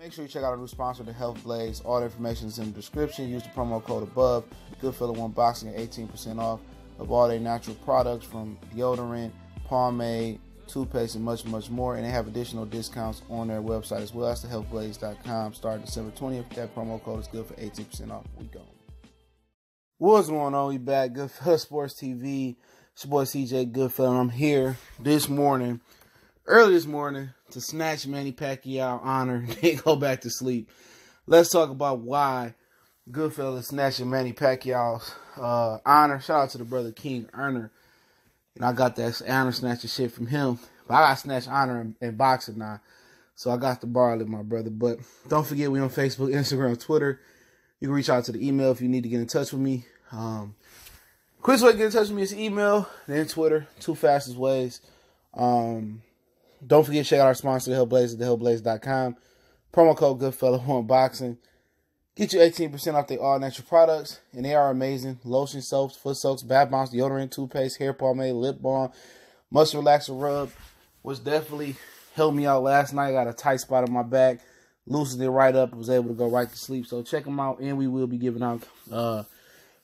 Make sure you check out our new sponsor, the Health Blaze. All the information is in the description. Use the promo code above. Goodfella1 Boxing at 18% off of all their natural products from deodorant, pomade, toothpaste, and much, much more. And they have additional discounts on their website as well. That's thehealthblaze.com. Starting December 20th. That promo code is good for 18% off. We go. What's going on? We back. Goodfella Sports TV. It's your boy CJ Goodfella, and I'm here early this morning, to snatch Manny Pacquiao honor and then go back to sleep. Let's talk about why Goodfella is snatching Manny Pacquiao's honor. Shout out to the brother King Earner. And I got that honor snatcher shit from him. But I got snatched honor in boxing now. So I got to borrow it, my brother. But don't forget, we on Facebook, Instagram, Twitter. You can reach out to the email if you need to get in touch with me. Quickest way to get in touch with me is email, then Twitter. Two fastest ways. Don't forget to check out our sponsor, The Health Blaze, at thehealthblaze.com. Promo code Goodfella1 Boxing. Get you 18% off their all-natural products, and they are amazing. Lotion, soaps, foot soaks, bath bombs, deodorant, toothpaste, hair pomade, lip balm, muscle relaxer rub, which definitely helped me out last night. I got a tight spot on my back, loosened it right up, was able to go right to sleep. So check them out, and we will be giving out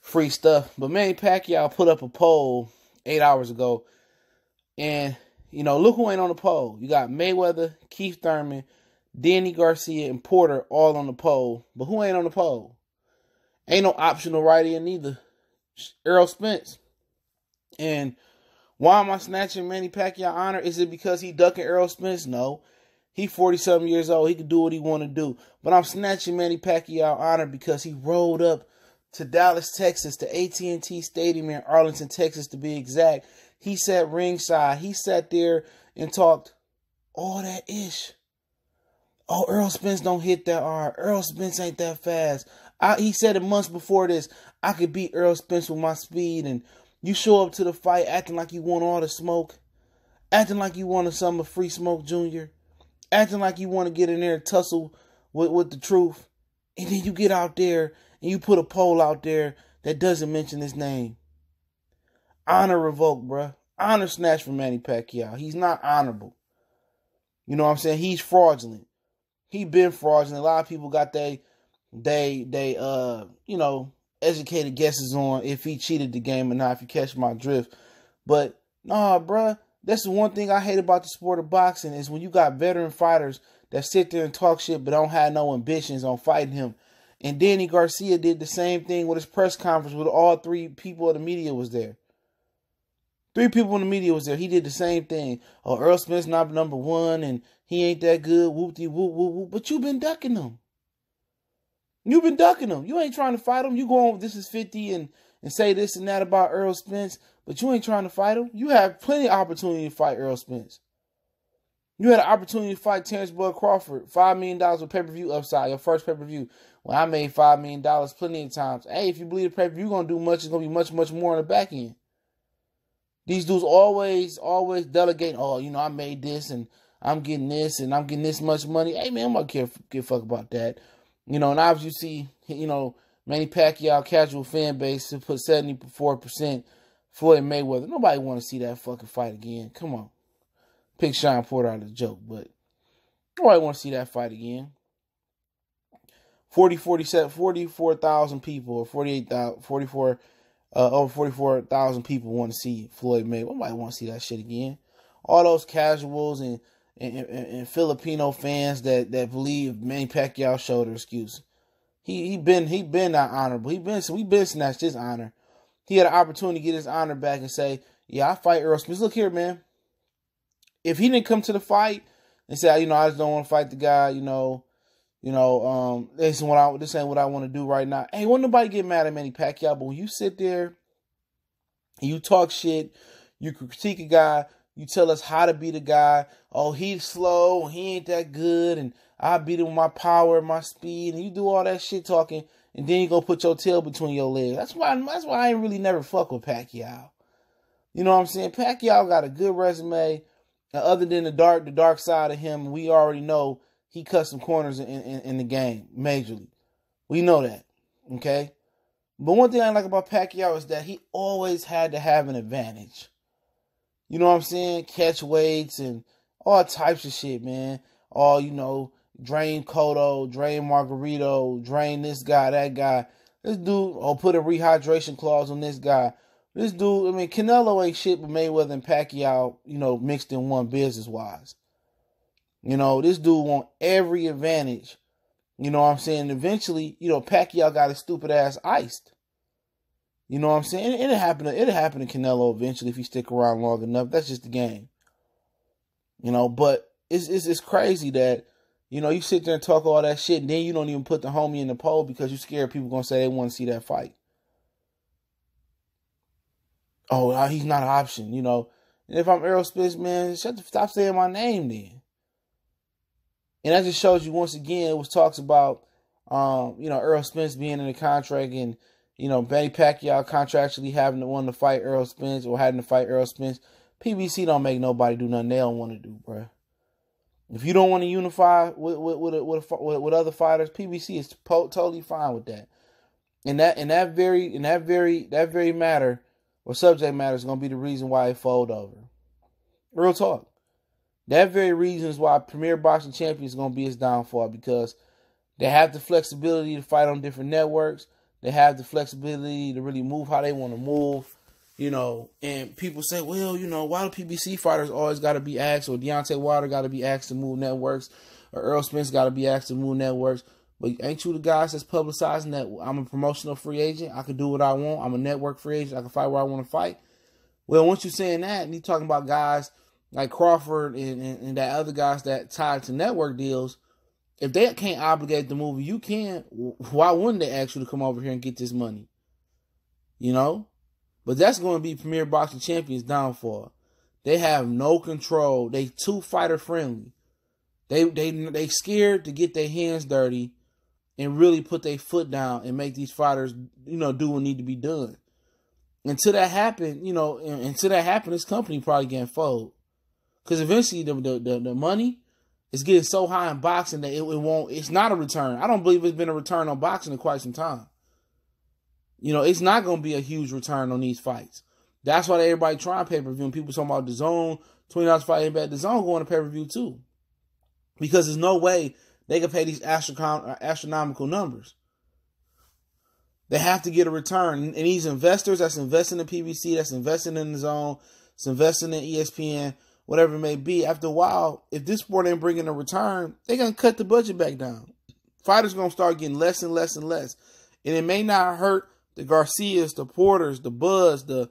free stuff. But Manny Pacquiao put up a poll 8 hours ago, and you know, look who ain't on the poll. You got Mayweather, Keith Thurman, Danny Garcia, and Porter all on the poll. But who ain't on the poll? Ain't no optional write-in either. Errol Spence. And why am I snatching Manny Pacquiao honor? Is it because he ducking Errol Spence? No. He 40-something years old. He can do what he want to do. But I'm snatching Manny Pacquiao honor because he rolled up to Dallas, Texas, to AT&T Stadium in Arlington, Texas, to be exact. He sat ringside. He sat there and talked all that ish. Oh, Errol Spence don't hit that hard. Errol Spence ain't that fast. He said it months before this. I could beat Errol Spence with my speed. And you show up to the fight acting like you want all the smoke. Acting like you want some of Free Smoke Jr. Acting like you want to get in there and tussle with the truth. And then you get out there and you put a poll out there that doesn't mention his name. Honor revoked, bruh. Honor snatched from Manny Pacquiao. He's not honorable. You know what I'm saying? He's fraudulent. He been fraudulent. A lot of people got they educated guesses on if he cheated the game or not, if you catch my drift. But nah, bruh. That's the one thing I hate about the sport of boxing is when you got veteran fighters that sit there and talk shit but don't have no ambitions on fighting him. And Danny Garcia did the same thing with his press conference with all three people of the media was there. 3 people in the media was there. He did the same thing. Oh, Errol Spence not number 1 and he ain't that good. Whoop-de-whoop-whoop-whoop. But you've been ducking him. You've been ducking him. You ain't trying to fight him. You go on, this is 50 and say this and that about Errol Spence, but you ain't trying to fight him. You have plenty of opportunity to fight Errol Spence. You had an opportunity to fight Terrence Bud Crawford. $5 million with pay-per-view upside. Your first pay-per-view. Well, I made $5 million plenty of times. Hey, if you believe the pay-per-view, you're going to do much. It's going to be much, much more on the back end. These dudes always delegate. Oh, you know, I made this and I'm getting this and I'm getting this much money. Hey, man, I'm not give a fuck about that. You know, and obviously you see, you know, Manny Pacquiao casual fan base to put 74% Floyd Mayweather. Nobody want to see that fucking fight again. Come on. Pick Sean Porter out of the joke, but nobody want to see that fight again. 44,000 people or 44,000 over 44,000 people want to see Floyd Mayweather. Nobody want to see that shit again. All those casuals and Filipino fans that believe Manny Pacquiao showed an excuse. He been not honorable. We been snatched his honor. He had an opportunity to get his honor back and say, yeah, I fight Errol Spence. Look here, man. If he didn't come to the fight and say, you know, I just don't want to fight the guy, this ain't what I want to do right now. Hey, won't nobody get mad at Manny Pacquiao, but when you sit there and you talk shit, you critique a guy, you tell us how to beat a guy. Oh, he's slow, he ain't that good, and I beat him with my power and my speed, and you do all that shit talking, and then you go put your tail between your legs. That's why I ain't really never fuck with Pacquiao. You know what I'm saying? Pacquiao got a good resume. And other than the dark side of him, we already know he cut some corners in the game, majorly. We know that, okay? But one thing I like about Pacquiao is that he always had to have an advantage. You know what I'm saying? Catch weights and all types of shit, man. All, drain Cotto, drain Margarito, drain this guy, that guy. This dude, or put a rehydration clause on this guy. This dude, I mean, Canelo ain't shit but Mayweather and Pacquiao, mixed in one business-wise. This dude want every advantage. You know what I'm saying? Eventually, Pacquiao got his stupid ass iced. You know what I'm saying? It'll happen to Canelo eventually if he stick around long enough. That's just the game. But it's crazy that, you sit there and talk all that shit and then you don't even put the homie in the poll because you're scared people going to say they want to see that fight. Oh, he's not an option, And if I'm Errol Spence, man, stop saying my name then. And that just shows you once again, it was talks about, Errol Spence being in the contract and, Manny Pacquiao contractually having to want to fight Errol Spence or having to fight Errol Spence. PBC don't make nobody do nothing they don't want to do, bruh. If you don't want to unify with other fighters, PBC is totally fine with that. And that very matter or subject matter is gonna be the reason why it fold over. Real talk. That very reason is why Premier Boxing Champion is gonna be his downfall, because they have the flexibility to fight on different networks. They have the flexibility to really move how they want to move. And people say, well, why do PBC fighters always got to be asked, or Deontay Wilder got to be asked to move networks, or Errol Spence got to be asked to move networks? But ain't you the guys that's publicizing that I'm a promotional free agent? I can do what I want. I'm a network free agent. I can fight where I want to fight. Well, once you're saying that, and you're talking about guys like Crawford and that other guys that tied to network deals, if they can't obligate the movie, you can. Why wouldn't they ask you to come over here and get this money? But that's going to be Premier Boxing Champion's downfall. They have no control. They too fighter friendly. They scared to get their hands dirty and really put their foot down and make these fighters, do what need to be done. Until that happen, this company probably getting fold. Because eventually the money is getting so high in boxing that it's not a return. I don't believe it's been a return on boxing in quite some time. It's not going to be a huge return on these fights. That's why everybody trying pay-per-view. And people talking about the zone, $20 fight ain't bad. The zone going to pay-per-view too. Because there's no way they can pay these astronomical numbers. They have to get a return. And these investors that's investing in PBC, that's investing in the zone, that's investing in ESPN, whatever it may be, after a while, if this sport ain't bringing a return, they're going to cut the budget back down. Fighters going to start getting less and less and less. And it may not hurt the Garcias, the Porters, the Buds, the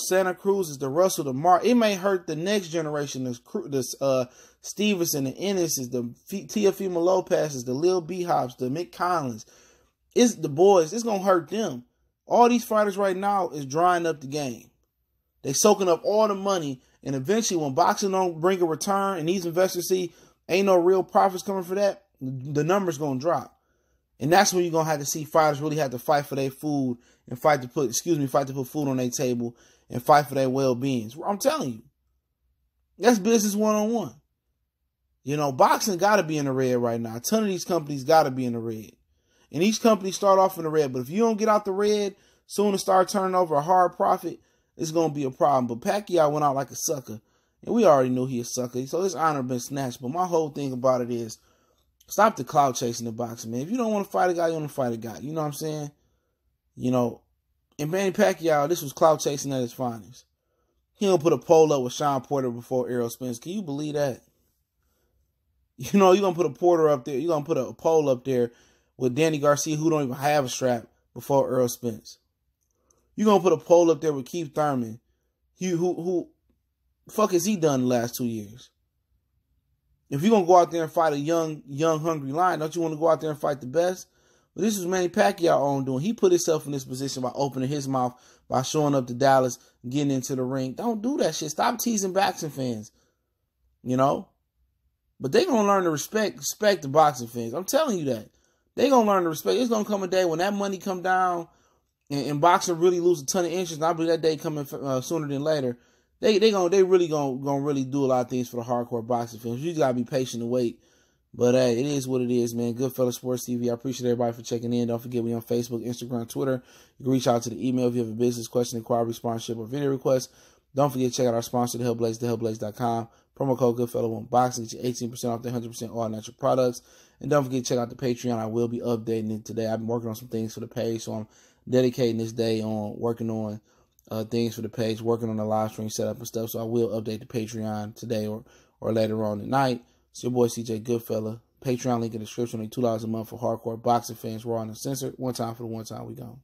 Santa Cruzes, the Russell, the Mark. It may hurt the next generation, the Stevenson, the Ennis's, the Teofimo Lopez's, the Lil B Hops, the Mick Collins. It's the boys. It's going to hurt them. All these fighters right now is drying up the game. They soaking up all the money. And eventually when boxing don't bring a return and these investors see ain't no real profits coming for that, the numbers going to drop. And that's when you're going to have to see fighters really have to fight for their food and fight to put food on their table and fight for their well-being. I'm telling you. That's business one-on-one. Boxing got to be in the red right now. A ton of these companies got to be in the red. And each company start off in the red. But if you don't get out the red soon as start turning over a hard profit, it's going to be a problem. But Pacquiao went out like a sucker. And we already knew he a sucker. So his honor been snatched. But my whole thing about it is, stop the clout chasing the boxing, man. If you don't want to fight a guy, you want to fight a guy. You know what I'm saying? And Manny Pacquiao, this was clout chasing at its finest. He don't put a poll up with Sean Porter before Errol Spence. Can you believe that? You're going to put a Porter up there. You're going to put a poll up there with Danny Garcia, who don't even have a strap, before Errol Spence. You're going to put a poll up there with Keith Thurman, who fuck has he done the last 2 years? If you're going to go out there and fight a young, hungry lion, don't you want to go out there and fight the best? But this is Manny Pacquiao on doing. He put himself in this position by opening his mouth, by showing up to Dallas, getting into the ring. Don't do that shit. Stop teasing boxing fans. But they going to learn to respect the boxing fans. I'm telling you that. They going to learn to respect. It's going to come a day when that money come down and boxing really lose a ton of interest. And I believe that day coming sooner than later. They really gonna do a lot of things for the hardcore boxing fans. You just gotta be patient and wait. But hey, it is what it is, man. Goodfellas Sports TV. I appreciate everybody for checking in. Don't forget we on Facebook, Instagram, Twitter. You can reach out to the email if you have a business question, inquiry, sponsorship, or video request. Don't forget to check out our sponsor, The Hellblaze, thehellblaze.com. Promo code Goodfella1Boxing. Get you 18% off the 100% all natural products. And don't forget to check out the Patreon. I will be updating it today. I've been working on some things for the page, so I'm dedicating this day on working on things for the page, working on the live stream setup and stuff. So I will update the Patreon today or later on tonight. It's your boy CJ Goodfella. Patreon link in the description. Only $2 a month for hardcore boxing fans. Raw and uncensored. One time for the one time we gone.